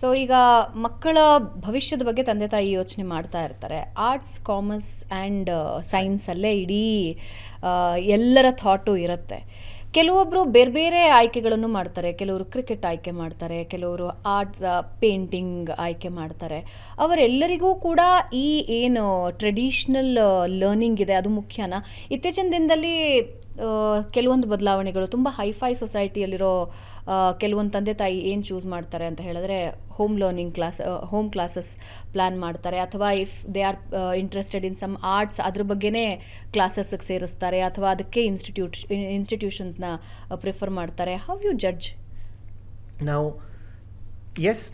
So ಈಗ ಮಕ್ಕಳ ಭವಿಷ್ಯದ ಬಗ್ಗೆ ತಂದೆ ತಾಯಿ ಯೋಚನೆ ಮಾಡ್ತಾ ಇರ್ತಾರೆ. ಆರ್ಟ್ಸ್, ಕಾಮರ್ಸ್ ಆ್ಯಂಡ್ ಸೈನ್ಸಲ್ಲೇ ಇಡೀ ಎಲ್ಲರ ಥಾಟು ಇರುತ್ತೆ. ಕೆಲವೊಬ್ಬರು ಬೇರೆ ಬೇರೆ ಆಯ್ಕೆಗಳನ್ನು ಮಾಡ್ತಾರೆ. ಕೆಲವರು ಕ್ರಿಕೆಟ್ ಆಯ್ಕೆ ಮಾಡ್ತಾರೆ, ಕೆಲವರು ಆರ್ಟ್ಸ್, ಪೇಂಟಿಂಗ್ ಆಯ್ಕೆ ಮಾಡ್ತಾರೆ. ಅವರೆಲ್ಲರಿಗೂ ಕೂಡ ಈ ಏನು ಟ್ರೆಡಿಷ್ನಲ್ ಲರ್ನಿಂಗ್ ಇದೆ ಅದು ಮುಖ್ಯನಾ? ಇತ್ತೀಚಿನ ದಿನದಲ್ಲಿ ಕೆಲವೊಂದು ಬದಲಾವಣೆಗಳು ತುಂಬ ಹೈಫೈ ಸೊಸೈಟಿಯಲ್ಲಿರೋ ಕೆಲವೊಂದು ತಂದೆ ತಾಯಿ ಏನು ಚೂಸ್ ಮಾಡ್ತಾರೆ ಅಂತ ಹೇಳಿದ್ರೆ ಹೋಮ್ ಕ್ಲಾಸಸ್ ಪ್ಲ್ಯಾನ್ ಮಾಡ್ತಾರೆ, ಅಥವಾ if they are interested in some arts ಅದ್ರ ಬಗ್ಗೆನೇ ಕ್ಲಾಸಸ್ಗೆ ಸೇರಿಸ್ತಾರೆ, ಅಥವಾ ಅದಕ್ಕೆ ಇನ್ಸ್ಟಿಟ್ಯೂಷನ್ಸ್ನ ಪ್ರಿಫರ್ ಮಾಡ್ತಾರೆ. How you judge? ನಾವು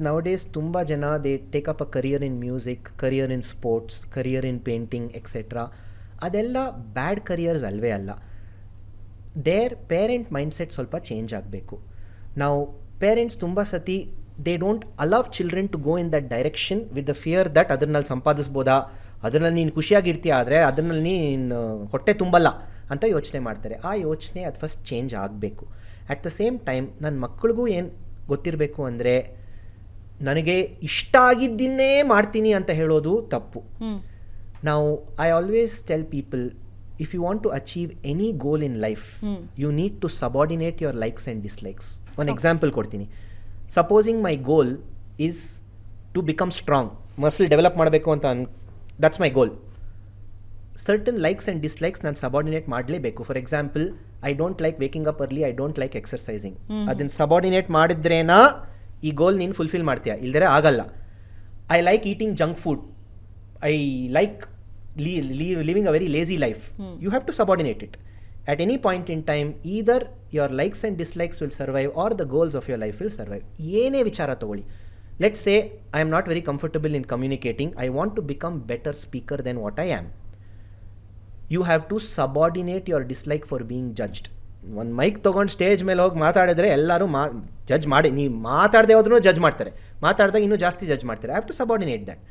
ನೌಡೇಸ್ ತುಂಬ ಜನ they take up a career in music, career in sports, career in painting etcetera. ಅದೆಲ್ಲ ಬ್ಯಾಡ್ ಕರಿಯರ್ಸ್ ಅಲ್ವೇ ಅಲ್ಲ. ದೇರ್ ಪೇರೆಂಟ್ ಮೈಂಡ್ಸೆಟ್ ಸ್ವಲ್ಪ ಚೇಂಜ್ ಆಗಬೇಕು. ನಾವು ಪೇರೆಂಟ್ಸ್ ತುಂಬ ಸತಿ they don't allow children to go in that direction with the fear that ಅದರಲ್ಲಿ ಸಂಪಾದಿಸ್ಬೋದಾ, ಅದರಲ್ಲಿ ನೀನು ಖುಷಿಯಾಗಿರ್ತೀಯ, ಆದರೆ ಅದರಲ್ಲಿ ನೀನು ಹೊಟ್ಟೆ ತುಂಬಲ್ಲ ಅಂತ ಯೋಚನೆ ಮಾಡ್ತಾರೆ. ಆ ಯೋಚನೆ ಅದು ಫಸ್ಟ್ ಚೇಂಜ್ ಆಗಬೇಕು. ಅಟ್ ದ ಸೇಮ್ ಟೈಮ್ ನನ್ನ ಮಕ್ಕಳಿಗೂ ಏನು ಗೊತ್ತಿರಬೇಕು ಅಂದರೆ, ನನಗೆ ಇಷ್ಟ ಆಗಿದ್ದನ್ನೇ ಮಾಡ್ತೀನಿ ಅಂತ ಹೇಳೋದು ತಪ್ಪು. ನಾವು I always tell people, if you want to achieve any goal in life, you need to subordinate your likes and dislikes. One example ಕೊಡ್ತೀನಿ. Supposing my goal is to become strong, muscle develop ಮಾಡಬೇಕು ಅಂತ that's my goal. Certain likes and dislikes ನಾನು subordinate ಮಾಡಲೇಬೇಕು. For example, I don't like waking up early, I don't like ಎಕ್ಸರ್ಸೈಸಿಂಗ್. ಅದನ್ನು subordinate ಮಾಡಿದ್ರೇನಾ ಈ ಗೋಲ್ ನೀನು fulfil ಮಾಡ್ತೀಯಾ, ಇಲ್ದರೆ ಆಗಲ್ಲ. I like eating junk food, I like living a very lazy life. You have to subordinate it. At any point in time, either your likes and dislikes will survive or the goals of your life will survive. ಏನೇ ವಿಚಾರ ತಗೊಳ್ಳಿ. Let's say I am not very comfortable in communicating. I want to become better speaker than what I am. You have to subordinate your dislike for being judged. ಒಂದು mic ತೊಗೊಂಡು stage ಮೇಲೆ ಹೋಗಿ ಮಾತಾಡಿದ್ರೆ ಎಲ್ಲರೂ judge ಮಾಡಿ, ನೀವು ಮಾತಾಡದೆ ಹೋದ್ರೂ ಜಡ್ಜ್ ಮಾಡ್ತಾರೆ, ಮಾತಾಡಿದಾಗ ಇನ್ನೂ ಜಾಸ್ತಿ ಜಡ್ಜ್ ಮಾಡ್ತಾರೆ. I have to subordinate that.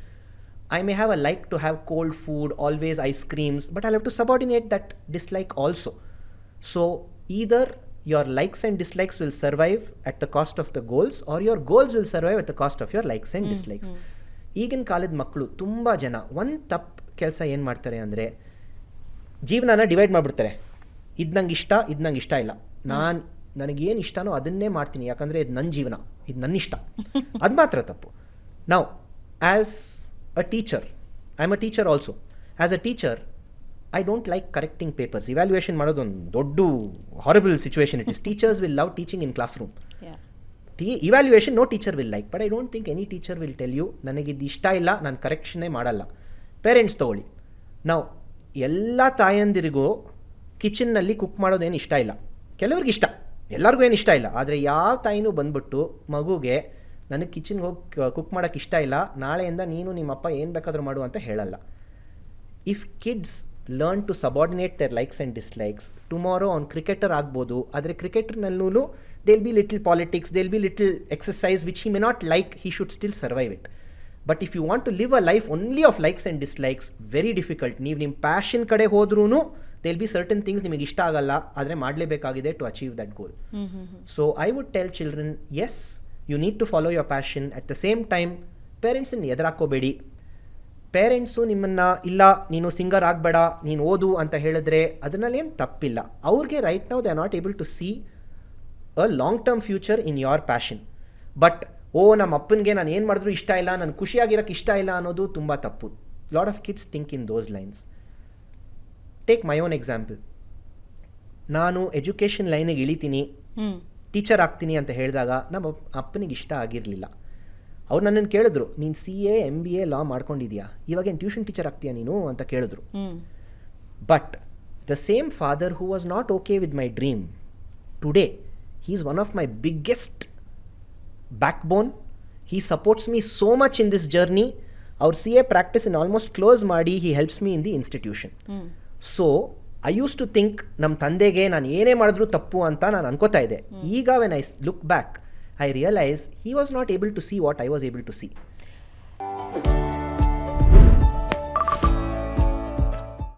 I may have a like to have cold food, always ice creams, but I'll have to subordinate that dislike also. So either your likes and dislikes will survive at the cost of the goals, or your goals will survive at the cost of your likes and dislikes. ಈಗಿನ ಕಾಲದ ಮಕ್ಕಳು ತುಂಬ ಜನ ಒಂದು ತಪ್ಪು ಕೆಲಸ ಏನು ಮಾಡ್ತಾರೆ ಅಂದರೆ, ಜೀವನನ ಡಿವೈಡ್ ಮಾಡಿಬಿಡ್ತಾರೆ. ಇದು ನಂಗೆ ಇಷ್ಟ, ಇದು ನಂಗೆ ಇಷ್ಟ ಇಲ್ಲ, ನನಗೇನು ಇಷ್ಟನೋ ಅದನ್ನೇ ಮಾಡ್ತೀನಿ, ಯಾಕಂದರೆ ಇದು ನನ್ನ ಜೀವನ, ಇದು ನನ್ನ ಇಷ್ಟ. ಅದು ಮಾತ್ರ ತಪ್ಪು. ನಾವು as a teacher, I'm a teacher also. As a teacher, I don't like correcting papers. Evaluation ಮಾಡೋದು ಒಂದು ದೊಡ್ಡ horrible situation it is. Teachers will love teaching in classroom. Evaluation no teacher will like, but I don't think any teacher will tell you ನನಗಿದು ಇಷ್ಟ ಇಲ್ಲ, ನಾನು ಕರೆಕ್ಷನ್ನೇ ಮಾಡಲ್ಲ. Parents ತೊಗೊಳ್ಳಿ. ನಾವು ಎಲ್ಲ ತಾಯಂದಿರಿಗೂ ಕಿಚನ್ನಲ್ಲಿ ಕುಕ್ ಮಾಡೋದೇನು ಇಷ್ಟ ಇಲ್ಲ. ಕೆಲವ್ರಿಗೆ ಇಷ್ಟ, ಎಲ್ಲರಿಗೂ ಏನು ಇಷ್ಟ ಇಲ್ಲ. ಆದರೆ ಯಾವ ತಾಯಿನೂ ಬಂದ್ಬಿಟ್ಟು ಮಗುಗೆ ನನಗೆ ಕಿಚನ್ಗೆ ಹೋಗಿ ಕುಕ್ ಮಾಡೋಕ್ಕೆ ಇಷ್ಟ ಇಲ್ಲ, ನಾಳೆಯಿಂದ ನೀನು ನಿಮ್ಮಪ್ಪ ಏನು ಬೇಕಾದರೂ ಮಾಡು ಅಂತ ಹೇಳಲ್ಲ. If kids learn to subordinate their likes and dislikes, tomorrow ಅವ್ನು ಕ್ರಿಕೆಟರ್ ಆಗ್ಬೋದು, ಆದರೆ ಕ್ರಿಕೆಟರ್ನಲ್ಲೂ they'll be little politics, they'll be little exercise which he may not like, he should still survive it. But if you want to live a life only of likes and dislikes, very difficult. ನೀವು ನಿಮ್ಮ passion ಕಡೆ ಹೋದ್ರೂ they'll B certain things ನಿಮಗೆ ಇಷ್ಟ ಆಗಲ್ಲ, ಆದರೆ ಮಾಡಲೇಬೇಕಾಗಿದೆ to achieve that goal. So I would tell children, yes, you need to follow your passion. At the same time, ಪೇರೆಂಟ್ಸನ್ನು ಎದುರಾಕೋಬೇಡಿ. ಪೇರೆಂಟ್ಸು ನಿಮ್ಮನ್ನು ಇಲ್ಲ ನೀನು ಸಿಂಗರ್ ಆಗಬೇಡ, ನೀನು ಓದು ಅಂತ ಹೇಳಿದ್ರೆ ಅದನ್ನಲ್ಲೇನು ತಪ್ಪಿಲ್ಲ. ಅವ್ರಿಗೆ right now they are not able to see a long term future in your passion. But ನಮ್ಮ ಅಪ್ಪನಿಗೆ ನಾನು ಏನು ಮಾಡಿದ್ರು ಇಷ್ಟ ಇಲ್ಲ, ನಾನು ಖುಷಿಯಾಗಿರೋಕ್ಕೆ ಇಷ್ಟ ಇಲ್ಲ ಅನ್ನೋದು ತುಂಬ ತಪ್ಪು. Lot of kids think in those lines. Take my own example. ನಾನು ಎಜುಕೇಷನ್ ಲೈನಿಗೆ ಇಳಿತೀನಿ, ಟೀಚರ್ ಆಗ್ತೀನಿ ಅಂತ ಹೇಳಿದಾಗ ನಮ್ಮ ಅಪ್ಪನಿಗೆ ಇಷ್ಟ ಆಗಿರಲಿಲ್ಲ. ಅವ್ರು ನನ್ನನ್ನು ಕೇಳಿದ್ರು, ನೀನು CA MBA ಲಾ ಮಾಡ್ಕೊಂಡಿದ್ಯಾ, ಇವಾಗೇನು ಟ್ಯೂಷನ್ ಟೀಚರ್ ಆಗ್ತೀಯಾ ನೀನು ಅಂತ ಕೇಳಿದ್ರು. But the same father who was not okay with my dream, today he is one of my biggest backbone. He supports me so much in this journey. ಅವ್ರ CA ಪ್ರಾಕ್ಟೀಸನ್ನು almost close ಮಾಡಿ he helps me in the institution. So I use to think ನಮ್ಮ ತಂದೆಗೆ ನಾನು ಏನೇ ಮಾಡಿದ್ರೂ ತಪ್ಪು ಅಂತ ನಾನು ಅನ್ಕೋತಾ ಇದ್ದೆ. ಈಗ when I look back, I realized he was not able to see what I was able to see.